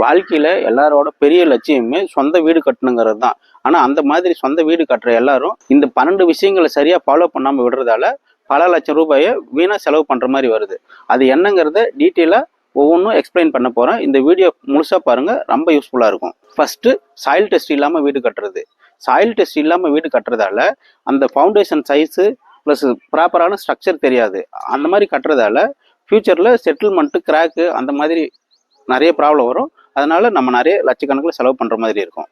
வாழ்க்கையில் எல்லாரோட பெரிய லட்சியமே சொந்த வீடு கட்டணுங்கிறது தான். ஆனால் அந்த மாதிரி சொந்த வீடு கட்டுற எல்லாரும் இந்த 12 விஷயங்களை சரியாக ஃபாலோ பண்ணாமல் விடுறதால பல லட்சம் ரூபாயை வீணாக செலவு பண்ணுற மாதிரி வருது. அது என்னங்கிறத டீட்டெயிலாக ஒவ்வொன்றும் எக்ஸ்பிளைன் பண்ண போகிறேன். இந்த வீடியோ முழுசாக பாருங்கள், ரொம்ப யூஸ்ஃபுல்லாக இருக்கும். ஃபஸ்ட்டு, சாயில் டெஸ்ட் இல்லாமல் வீடு கட்டுறது. சாயில் டெஸ்ட் இல்லாமல் வீடு கட்டுறதால அந்த ஃபவுண்டேஷன் சைஸு ப்ளஸ் ப்ராப்பரான ஸ்ட்ரக்சர் தெரியாது. அந்த மாதிரி கட்டுறதால ஃப்யூச்சரில் செட்டில்மெண்ட்டு, கிராக்கு அந்த மாதிரி நிறைய ப்ராப்ளம் வரும். அதனால நம்ம நிறைய லட்சக்கணக்கில் செலவு பண்ணுற மாதிரி இருக்கும்.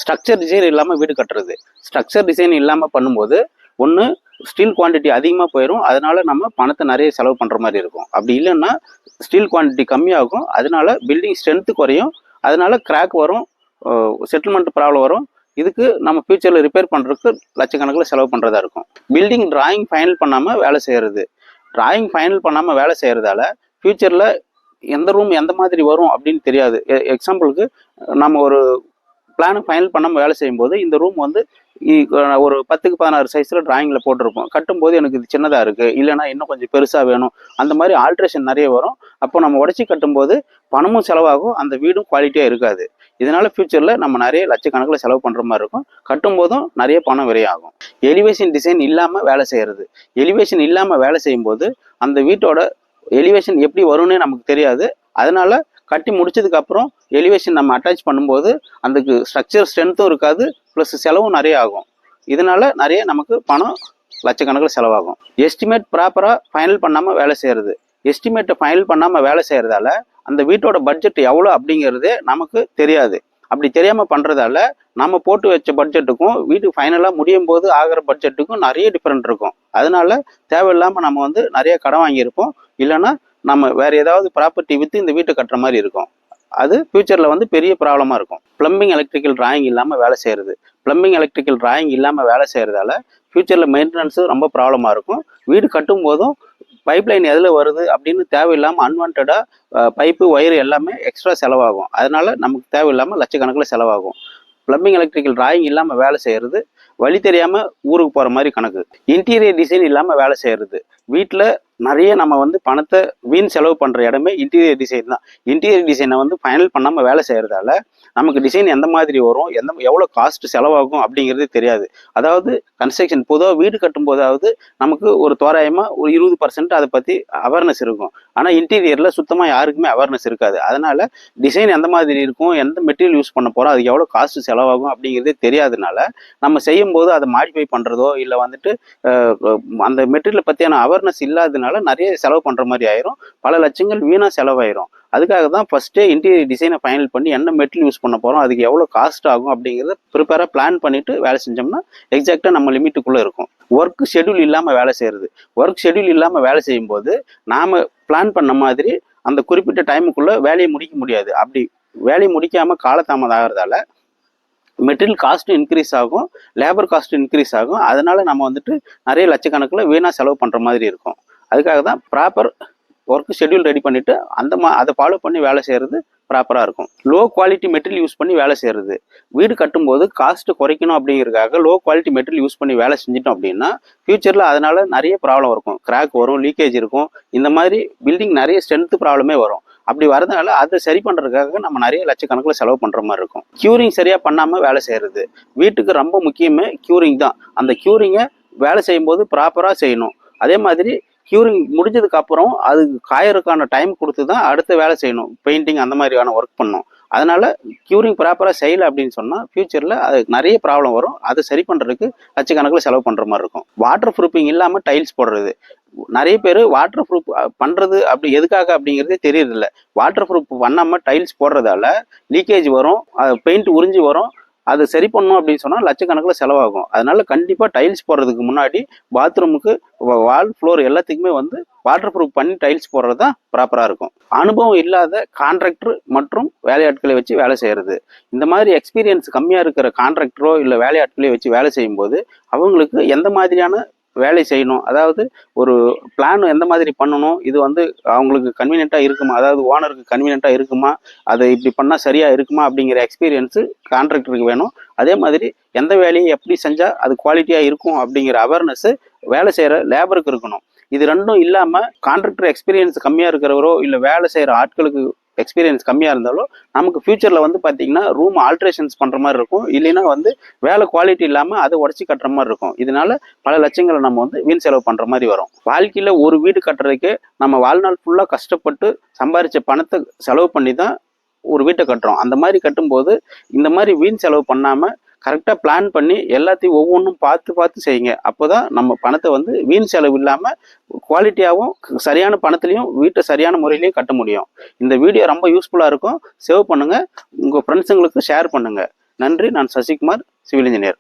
ஸ்ட்ரக்சர் டிசைன் இல்லாமல் வீடு கட்டுறது. ஸ்ட்ரக்சர் டிசைன் இல்லாமல் பண்ணும்போது ஒன்று ஸ்டீல் குவான்டிட்டி அதிகமாக போயிடும், அதனால நம்ம பணத்தை நிறைய செலவு பண்ணுற மாதிரி இருக்கும். அப்படி இல்லைன்னா ஸ்டீல் குவான்டிட்டி கம்மியாகும், அதனால பில்டிங் ஸ்ட்ரென்த்து குறையும், அதனால கிராக் வரும், செட்டில்மெண்ட் ப்ராப்ளம் வரும். இதுக்கு நம்ம ஃபியூச்சரில் ரிப்பேர் பண்ணுறதுக்கு லட்சக்கணக்கில் செலவு பண்ணுறதா இருக்கும். பில்டிங் டிராயிங் ஃபைனல் பண்ணாமல் வேலை செய்கிறது. டிராயிங் ஃபைனல் பண்ணாமல் வேலை செய்கிறதால ஃபியூச்சரில் எந்த ரூம் எந்த மாதிரி வரும் அப்படின்னு தெரியாது. எக்ஸாம்பிளுக்கு நம்ம ஒரு பிளான் ஃபைனல் பண்ணாமல் வேலை செய்யும்போது இந்த ரூம் வந்து ஒரு 10க்கு 16 சைஸில் டிராயிங்கில் போட்டிருப்போம். கட்டும்போது எனக்கு இது சின்னதாக இருக்குது, இல்லைனா இன்னும் கொஞ்சம் பெருசாக வேணும், அந்த மாதிரி ஆல்ட்ரேஷன் நிறைய வரும். அப்போ நம்ம உடச்சி கட்டும்போது பணமும் செலவாகும், அந்த வீடும் குவாலிட்டியாக இருக்காது. இதனால் ஃபியூச்சரில் நம்ம நிறைய லட்சக்கணக்கில் செலவு பண்ணுற மாதிரி இருக்கும். கட்டும்போதும் நிறைய பணம் விரையாகும். எலிவேஷன் டிசைன் இல்லாமல் வேலை செய்கிறது. எலிவேஷன் இல்லாமல் வேலை செய்யும்போது அந்த வீட்டோட எலிவேஷன் எப்படி வரும்னே நமக்கு தெரியாது. அதனால கட்டி முடிச்சதுக்கு அப்புறம் எலிவேஷன் நம்ம அட்டாச் பண்ணும்போது அதுக்கு ஸ்ட்ரக்சர் ஸ்ட்ரென்த்தும் இருக்காது, ப்ளஸ் செலவும் நிறைய ஆகும். இதனால நிறைய நமக்கு பணம் லட்சக்கணக்கில் செலவாகும். எஸ்டிமேட் ப்ராப்பராக ஃபைனல் பண்ணாமல் வேலை செய்கிறது. எஸ்டிமேட்டை ஃபைனல் பண்ணாமல் வேலை செய்கிறதால அந்த வீட்டோட பட்ஜெட் எவ்வளோ அப்படிங்கிறதே நமக்கு தெரியாது. அப்படி தெரியாமல் பண்ணுறதால நம்ம போட்டு வச்ச பட்ஜெட்டுக்கும் வீடு ஃபைனலாக முடியும் போது ஆகிற பட்ஜெட்டுக்கும் நிறைய டிஃப்ரெண்ட் இருக்கும். அதனால தேவையில்லாமல் நம்ம வந்து நிறைய கடன் வாங்கியிருப்போம், இல்லைன்னா நம்ம வேறு ஏதாவது ப்ராப்பர்ட்டி விற்று இந்த வீட்டை கட்டுற மாதிரி இருக்கும். அது ஃபியூச்சரில் வந்து பெரிய ப்ராப்ளமாக இருக்கும். ப்ளம்பிங் எலக்ட்ரிக்கல் டிராயிங் இல்லாமல் வேலை செய்கிறது. ப்ளம்பிங் எலக்ட்ரிக்கல் டிராயிங் இல்லாமல் வேலை செய்கிறதால ஃபியூச்சரில் மெயின்டெனன்ஸு ரொம்ப ப்ராப்ளமாக இருக்கும். வீடு கட்டும் போதும் பைப்லைன் எதில் வருது அப்படின்னு தேவையில்லாமல் அன்வான்டாக பைப்பு ஒயரு எல்லாமே எக்ஸ்ட்ரா செலவாகும். அதனால நமக்கு தேவையில்லாமல் லட்சக்கணக்கில் செலவாகும். ப்ளம்பிங் எலக்ட்ரிக்கல் டிராயிங் இல்லாமல் வேலை செய்கிறது வழி தெரியாமல் ஊருக்கு போகிற மாதிரி கணக்கு. இன்டீரியர் டிசைன் இல்லாமல் வேலை செய்கிறது. வீட்டில் நிறைய நம்ம வந்து பணத்தை வீண் செலவு பண்ணுற இடமே இன்டீரியர் டிசைன் தான். இன்டீரியர் டிசைனை வந்து ஃபைனல் பண்ணாமல் வேலை செய்கிறதால நமக்கு டிசைன் எந்த மாதிரி வரும், எவ்வளோ காஸ்ட் செலவாகும் அப்படிங்கிறது தெரியாது. அதாவது கன்ஸ்ட்ரக்ஷன் பொதுவாக வீடு கட்டும்போதாவது நமக்கு ஒரு தோராயமாக ஒரு 20% அதை பற்றி அவேர்னஸ் இருக்கும். ஆனால் இன்டீரியரில் சுத்தமாக யாருக்குமே அவேர்னஸ் இருக்காது. அதனால் டிசைன் எந்த மாதிரி இருக்கும், எந்த மெட்டீரியல் யூஸ் பண்ண போகிறோம், அதுக்கு எவ்வளோ காஸ்ட் செலவாகும் அப்படிங்கிறதே தெரியாதனால நம்ம செய்யும்போது அதை மாடிஃபை பண்ணுறதோ இல்லை வந்துட்டு அந்த மெட்டீரியலை பற்றியான அவேர்னஸ் இல்லாததுனால நிறைய செலவு பண்ணுற மாதிரி ஆயிரும். பல லட்சங்கள் வீணாக செலவாயிரும். அதுக்காக தான் ஃபஸ்ட்டே இன்டீரியர் டிசைனை ஃபைனல் பண்ணி என்ன மெட்டீரியல் யூஸ் பண்ண போகிறோம், அதுக்கு எவ்வளோ காஸ்ட் ஆகும் அப்படிங்கிறத ப்ரிப்பேராக பிளான் பண்ணிவிட்டு வேலை செஞ்சோம்னா எக்ஸாக்டாக நம்ம லிமிட்டுக்குள்ளே இருக்கும். ஒர்க் ஷெட்யூல் இல்லாமல் வேலை செய்கிறது. ஒர்க் ஷெட்யூல் இல்லாமல் வேலை செய்யும்போது நாம் பிளான் பண்ண மாதிரி அந்த குறிப்பிட்ட டைமுக்குள்ளே வேலையை முடிக்க முடியாது. அப்படி வேலையை முடிக்காமல் காலதாமதம் ஆகிறதால மெட்டீரியல் காஸ்ட்டும் இன்க்ரீஸ் ஆகும், லேபர் காஸ்ட்டும் இன்க்ரீஸ் ஆகும். அதனால் நம்ம வந்துட்டு நிறைய லட்சக்கணக்கில் வீணாக செலவு பண்ணுற மாதிரி இருக்கும். அதுக்காக தான் ப்ராப்பர் ஒர்க் ஷெட்யூல் ரெடி பண்ணிவிட்டு அதை ஃபாலோ பண்ணி வேலை செய்கிறது ப்ராப்பராக இருக்கும். லோ குவாலிட்டி மெட்டீரியல் யூஸ் பண்ணி வேலை செய்கிறது. வீடு கட்டும்போது காஸ்ட்டு குறைக்கணும் அப்படிங்கிறதுக்காக லோ குவாலிட்டி மெட்டீரியல் யூஸ் பண்ணி வேலை செஞ்சிட்டோம் அப்படின்னா ஃபியூச்சரில் அதனால் நிறைய ப்ராப்ளம் இருக்கும். கிராக் வரும், லீக்கேஜ் இருக்கும், இந்த மாதிரி பில்டிங் நிறைய ஸ்ட்ரென்த்து ப்ராப்ளமே வரும். அப்படி வரதுனால அதை சரி பண்ணுறதுக்காக நம்ம நிறைய லட்சக்கணக்கில் செலவு பண்ணுற மாதிரி இருக்கும். க்யூரிங் சரியாக பண்ணாமல் வேலை செய்கிறது. வீட்டுக்கு ரொம்ப முக்கியமே க்யூரிங் தான். அந்த க்யூரிங்கை வேலை செய்யும்போது ப்ராப்பராக செய்யணும். அதே மாதிரி க்யூரிங் முடிஞ்சதுக்கு அப்புறம் அது காயறதுக்கான டைம் கொடுத்து தான் அடுத்த வேலை செய்யணும். பெயிண்டிங் அந்த மாதிரியான ஒர்க் பண்ணணும். அதனால க்யூரிங் ப்ராப்பராக செய்யலை அப்படின்னு சொன்னால் ஃபியூச்சரில் அது நிறைய ப்ராப்ளம் வரும். அதை சரி பண்ணுறதுக்கு லட்சக்கணக்கில் செலவு பண்ணுற மாதிரி இருக்கும். வாட்டர் ப்ரூஃபிங் இல்லாமல் டைல்ஸ் போடுறது. நிறைய பேர் வாட்டர் ப்ரூஃப் பண்ணுறது அப்படி எதுக்காக அப்படிங்கிறதே தெரியறதில்ல. வாட்டர் ப்ரூஃப் பண்ணாமல் டைல்ஸ் போடுறதால லீக்கேஜ் வரும், பெயிண்ட் உறிஞ்சி வரும். அது சரி பண்ணணும் அப்படின்னு சொன்னால் லட்சக்கணக்கில் செலவாகும். அதனால கண்டிப்பாக டைல்ஸ் போடுறதுக்கு முன்னாடி பாத்ரூமுக்கு வால் ஃப்ளோர் எல்லாத்துக்குமே வந்து வாட்டர் ப்ரூஃப் பண்ணி டைல்ஸ் போடுறது தான் ப்ராப்பராக இருக்கும். அனுபவம் இல்லாத கான்ட்ராக்டர் மற்றும் வேலையாட்களை வச்சு வேலை செய்கிறது. இந்த மாதிரி எக்ஸ்பீரியன்ஸ் கம்மியாக இருக்கிற கான்ட்ராக்டரோ இல்லை வேலையாட்களையோ வச்சு வேலை செய்யும்போது அவங்களுக்கு எந்த மாதிரியான வேலை செய்யணும், அதாவது ஒரு பிளான் எந்த மாதிரி பண்ணணும், இது வந்து அவங்களுக்கு கன்வீனியண்ட்டாக இருக்குமா, அதாவது ஓனருக்கு கன்வீனியண்ட்டாக இருக்குமா, அதை இப்படி பண்ணால் சரியாக இருக்குமா அப்படிங்கிற எக்ஸ்பீரியன்ஸு கான்ட்ராக்டருக்கு வேணும். அதே மாதிரி எந்த வேலையை எப்படி செஞ்சால் அது குவாலிட்டியாக இருக்கும் அப்படிங்கிற அவேர்னஸ்ஸு வேலை செய்கிற லேபருக்கு இருக்கணும். இது ரெண்டும் இல்லாமல் கான்ட்ராக்டர் எக்ஸ்பீரியன்ஸ் கம்மியாக இருக்கிறவரோ இல்லை வேலை செய்கிற ஆட்களுக்கு எக்ஸ்பீரியன்ஸ் கம்மியாக இருந்தாலும் நமக்கு ஃபியூச்சரில் வந்து பார்த்தீங்கன்னா ரூம் ஆல்ட்ரேஷன்ஸ் பண்ணுற மாதிரி இருக்கும், இல்லைன்னா வந்து வேலை குவாலிட்டி இல்லாமல் அதை உடச்சி கட்டுற மாதிரி இருக்கும். இதனால பல லட்சங்களை நம்ம வந்து வீண் செலவு பண்ணுற மாதிரி வரும். வாழ்க்கையில் ஒரு வீடு கட்டுறதுக்கு நம்ம வாழ்நாள் ஃபுல்லாக கஷ்டப்பட்டு சம்பாரித்த பணத்தை செலவு பண்ணி தான் ஒரு வீட்டை கட்டுறோம். அந்த மாதிரி கட்டும்போது இந்த மாதிரி வீண் செலவு பண்ணாமல் கரெக்டாக பிளான் பண்ணி எல்லாத்தையும் ஒவ்வொன்றும் பார்த்து செய்யுங்க. அப்போ தான் நம்ம பணத்தை வந்து வீண் செலவு இல்லாமல் குவாலிட்டியாகவும் சரியான பணத்துலையும் வீட்டை சரியான முறையிலையும் கட்ட முடியும். இந்த வீடியோ ரொம்ப யூஸ்ஃபுல்லாக இருக்கும். சேவ் பண்ணுங்கள், உங்கள் ஃப்ரெண்ட்ஸுங்களுக்கு ஷேர் பண்ணுங்கள். நன்றி. நான் சசிகுமார், சிவில் இன்ஜினியர்.